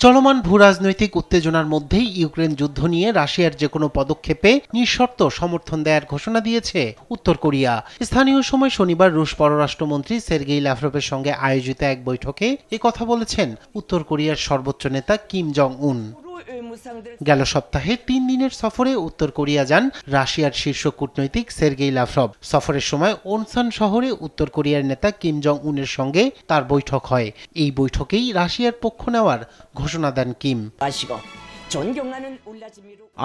চলমান ভূরাজনৈতিক উত্তেজনার মধ্যেই ইউক্রেন যুদ্ধ নিয়ে রাশিয়ার যে কোনো পদক্ষেপে নিঃশর্ত সমর্থন দেওয়ার ঘোষণা দিয়েছে উত্তর কোরিয়া। স্থানীয় সময় শনিবার রুশ পররাষ্ট্রমন্ত্রী সের্গেই ল্যাভরভের সঙ্গে আয়োজিত এক বৈঠকে একথা বলেছেন উত্তর কোরিয়ার সর্বোচ্চ নেতা কিম জং উন। গেল সপ্তাহে 3 দিনের সফরে উত্তর কোরিয়া যান রাশিয়ার শীর্ষ কূটনৈতিক সের্গেই ল্যাভরভ। সফরের সময় ওনসান শহরে উত্তর কোরিয়ার নেতা কিম জং উনের সঙ্গে তার বৈঠক হয়। এই বৈঠকেই রাশিয়ার পক্ষ নেওয়ার ঘোষণা দেন কিম।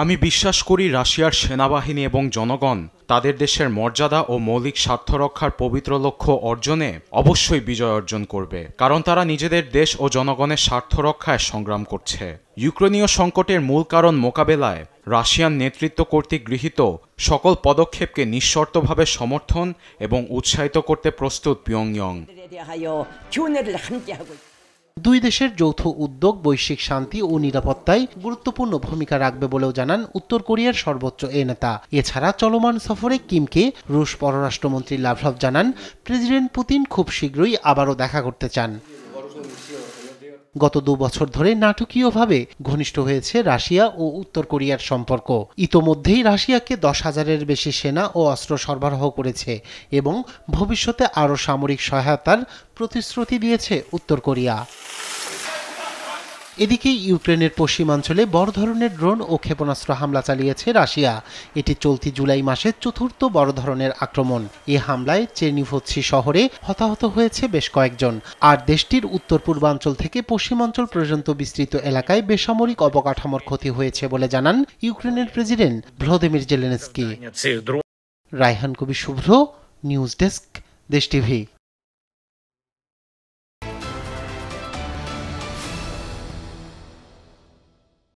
আমি বিশ্বাস করি রাশিয়ার সেনাবাহিনী এবং জনগণ তাদের দেশের মর্যাদা ও মৌলিক স্বার্থ রক্ষার পবিত্র লক্ষ্য অর্জনে অবশ্যই বিজয় অর্জন করবে, কারণ তারা নিজেদের দেশ ও জনগণের স্বার্থ রক্ষায় সংগ্রাম করছে। ইউক্রেনীয় সংকটের মূল কারণ মোকাবেলায় রাশিয়ান নেতৃত্ব কর্তৃক গৃহীত সকল পদক্ষেপকে নিঃশর্তভাবে সমর্থন এবং উৎসাহিত করতে প্রস্তুত পিয়ংইয়ং। দুই দেশের যৌথ উদ্যোগ বৈশ্বিক শান্তি ও নিরাপত্তায় গুরুত্বপূর্ণ ভূমিকা রাখবে বলেও জানান উত্তর কোরিয়ার সর্বোচ্চ এ নেতা। এছাড়া চলমান সফরে কিমকে রুশ পররাষ্ট্রমন্ত্রী লাভরভ জানান প্রেসিডেন্ট পুতিন খুব শীঘ্রই আবারও দেখা করতে চান। গত 2 বছর ধরে নাটকীয়ভাবে ঘনিষ্ঠ হয়েছে রাশিয়া ও উত্তর কোরিয়ার সম্পর্ক। ইতোমধ্যেই রাশিয়াকে 10,000-এর বেশি সেনা ও অস্ত্র সরবরাহ করেছে এবং ভবিষ্যতে আরও সামরিক সহায়তার প্রতিশ্রুতি দিয়েছে উত্তর কোরিয়া। এদিকে ইউক্রেনের পশ্চিমাঞ্চলে বড় ধরনের ড্রোন ও ক্ষেপণাস্ত্র হামলা চালিয়েছে রাশিয়া। এটি চলতি জুলাই মাসের 4র্থ বড় ধরনের আক্রমণ। এ হামলায় চেরনিভৎসি শহরে হতাহত হয়েছে বেশ কয়েকজন। আর দেশটির উত্তর পূর্বাঞ্চল থেকে পশ্চিমাঞ্চল পর্যন্ত বিস্তৃত এলাকায় বেসামরিক অবকাঠামোর ক্ষতি হয়েছে বলে জানান ইউক্রেনের প্রেসিডেন্ট ভলোদিমির জেলেনস্কি। রায়হান কবির শুভ্র, নিউজ ডেস্ক, দেশ টিভি।